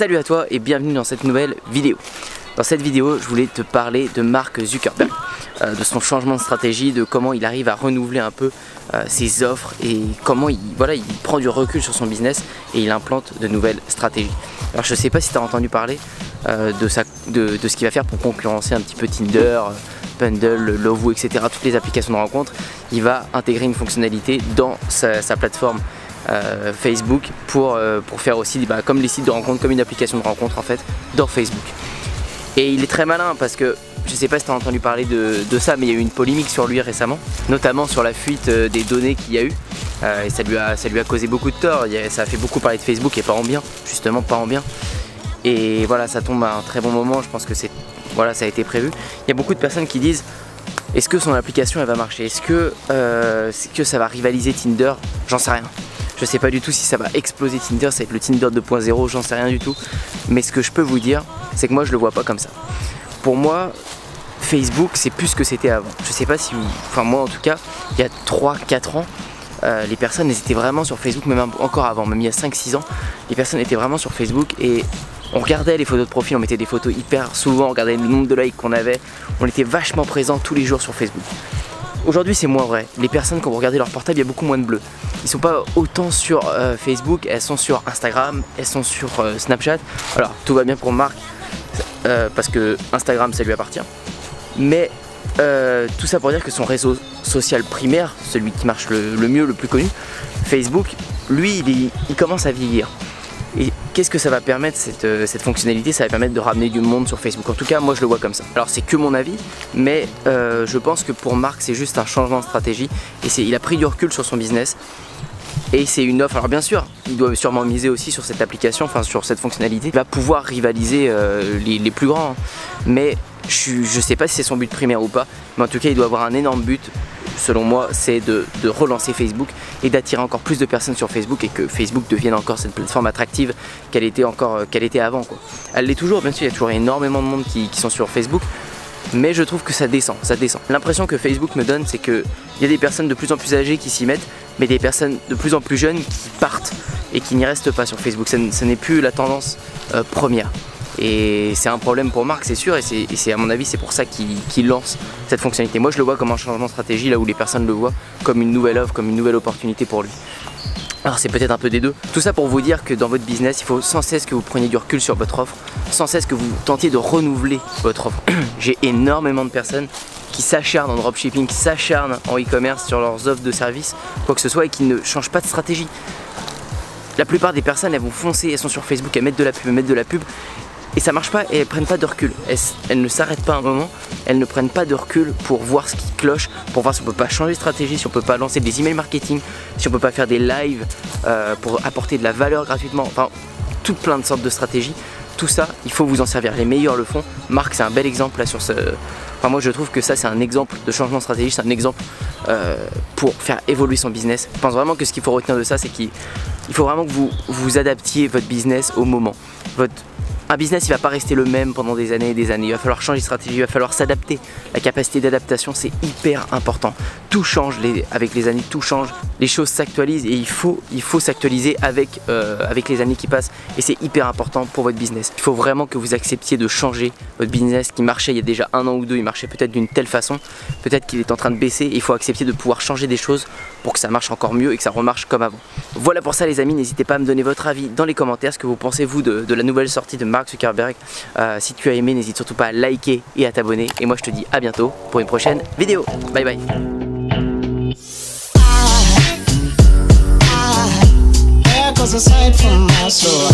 Salut à toi et bienvenue dans cette nouvelle vidéo. Dans cette vidéo, je voulais te parler de Mark Zuckerberg, de son changement de stratégie, de comment il arrive à renouveler un peu ses offres et comment il prend du recul sur son business et il implante de nouvelles stratégies. Alors je sais pas si tu as entendu parler de ce qu'il va faire pour concurrencer un petit peu Tinder, Bundle, Lovoo, etc. Toutes les applications de rencontres. Il va intégrer une fonctionnalité dans sa plateforme Facebook pour faire aussi comme les sites de rencontres, comme une application de rencontre en fait dans Facebook. Et il est très malin parce que je sais pas si tu as entendu parler de ça, mais il y a eu une polémique sur lui récemment, notamment sur la fuite des données qu'il y a eu et ça lui a causé beaucoup de tort. Ça a fait beaucoup parler de Facebook et pas en bien, justement pas en bien. Et voilà, ça tombe à un très bon moment. Je pense que ça a été prévu. Il y a beaucoup de personnes qui disent: est-ce que son application elle va marcher? Est-ce que ça va rivaliser Tinder? J'en sais rien. Je sais pas du tout si ça va exploser Tinder, ça va être le Tinder 2.0, j'en sais rien du tout. Mais ce que je peux vous dire, c'est que moi je le vois pas comme ça. Pour moi, Facebook c'est plus ce que c'était avant. Je sais pas si vous... Enfin moi en tout cas, il y a 3-4 ans, les personnes elles étaient vraiment sur Facebook, même encore avant, même il y a 5-6 ans, les personnes étaient vraiment sur Facebook et on regardait les photos de profil, on mettait des photos hyper souvent, on regardait le nombre de likes qu'on avait, on était vachement présents tous les jours sur Facebook. Aujourd'hui c'est moins vrai, les personnes quand vous regardez leur portable, il y a beaucoup moins de bleu. Ils sont pas autant sur Facebook, elles sont sur Instagram, elles sont sur Snapchat. Alors tout va bien pour Mark parce que Instagram ça lui appartient. Mais tout ça pour dire que son réseau social primaire, celui qui marche le mieux, le plus connu, Facebook, lui il commence à vieillir. Et qu'est-ce que ça va permettre cette fonctionnalité? Ça va permettre de ramener du monde sur Facebook. En tout cas moi je le vois comme ça. Alors c'est que mon avis, mais je pense que pour Mark c'est juste un changement de stratégie. Et il a pris du recul sur son business. Et c'est une offre, alors bien sûr, il doit sûrement miser aussi sur cette application, enfin sur cette fonctionnalité. Il va pouvoir rivaliser les plus grands. Mais je sais pas si c'est son but primaire ou pas. Mais en tout cas il doit avoir un énorme but. Selon moi, c'est de relancer Facebook et d'attirer encore plus de personnes sur Facebook et que Facebook devienne encore cette plateforme attractive qu'elle était avant, quoi. Elle l'est toujours, bien sûr, il y a toujours énormément de monde qui sont sur Facebook, mais je trouve que ça descend. L'impression que Facebook me donne, c'est qu'il y a des personnes de plus en plus âgées qui s'y mettent, mais des personnes de plus en plus jeunes qui partent et qui n'y restent pas sur Facebook. Ce n'est plus la tendance première. Et c'est un problème pour Mark, c'est sûr, et c'est à mon avis c'est pour ça qu'il lance cette fonctionnalité. Moi je le vois comme un changement de stratégie, là où les personnes le voient comme une nouvelle offre, comme une nouvelle opportunité pour lui. Alors c'est peut-être un peu des deux. Tout ça pour vous dire que dans votre business, il faut sans cesse que vous preniez du recul sur votre offre, sans cesse que vous tentiez de renouveler votre offre. J'ai énormément de personnes qui s'acharnent en dropshipping, qui s'acharnent en e-commerce sur leurs offres de services, quoi que ce soit, et qui ne changent pas de stratégie. La plupart des personnes, elles vont foncer, elles sont sur Facebook, elles mettent de la pub, et ça marche pas et elles prennent pas de recul. Elles ne s'arrêtent pas un moment, elles ne prennent pas de recul pour voir ce qui cloche, pour voir si on peut pas changer de stratégie, si on peut pas lancer des emails marketing, si on peut pas faire des lives pour apporter de la valeur gratuitement, enfin tout plein de sortes de stratégies. Tout ça, il faut vous en servir, les meilleurs le font. Mark c'est un bel exemple là sur ce... Enfin moi je trouve que ça c'est un exemple de changement de stratégie, c'est un exemple pour faire évoluer son business. Je pense vraiment que ce qu'il faut retenir de ça, c'est qu'il faut vraiment que vous adaptiez votre business au moment. Un business il va pas rester le même pendant des années et des années, il va falloir changer de stratégie, il va falloir s'adapter. La capacité d'adaptation c'est hyper important. Tout change avec les années, tout change, les choses s'actualisent et il faut s'actualiser avec les années qui passent et c'est hyper important pour votre business. Il faut vraiment que vous acceptiez de changer votre business qui marchait il y a déjà 1 an ou 2, il marchait peut-être d'une telle façon, peut-être qu'il est en train de baisser et il faut accepter de pouvoir changer des choses pour que ça marche encore mieux et que ça remarche comme avant. Voilà pour ça les amis, n'hésitez pas à me donner votre avis dans les commentaires, ce que vous pensez vous de la nouvelle sortie de Mark Zuckerberg. Si tu as aimé, n'hésite surtout pas à liker et à t'abonner et moi je te dis à bientôt pour une prochaine vidéo. Bye bye. Cause aside from my soul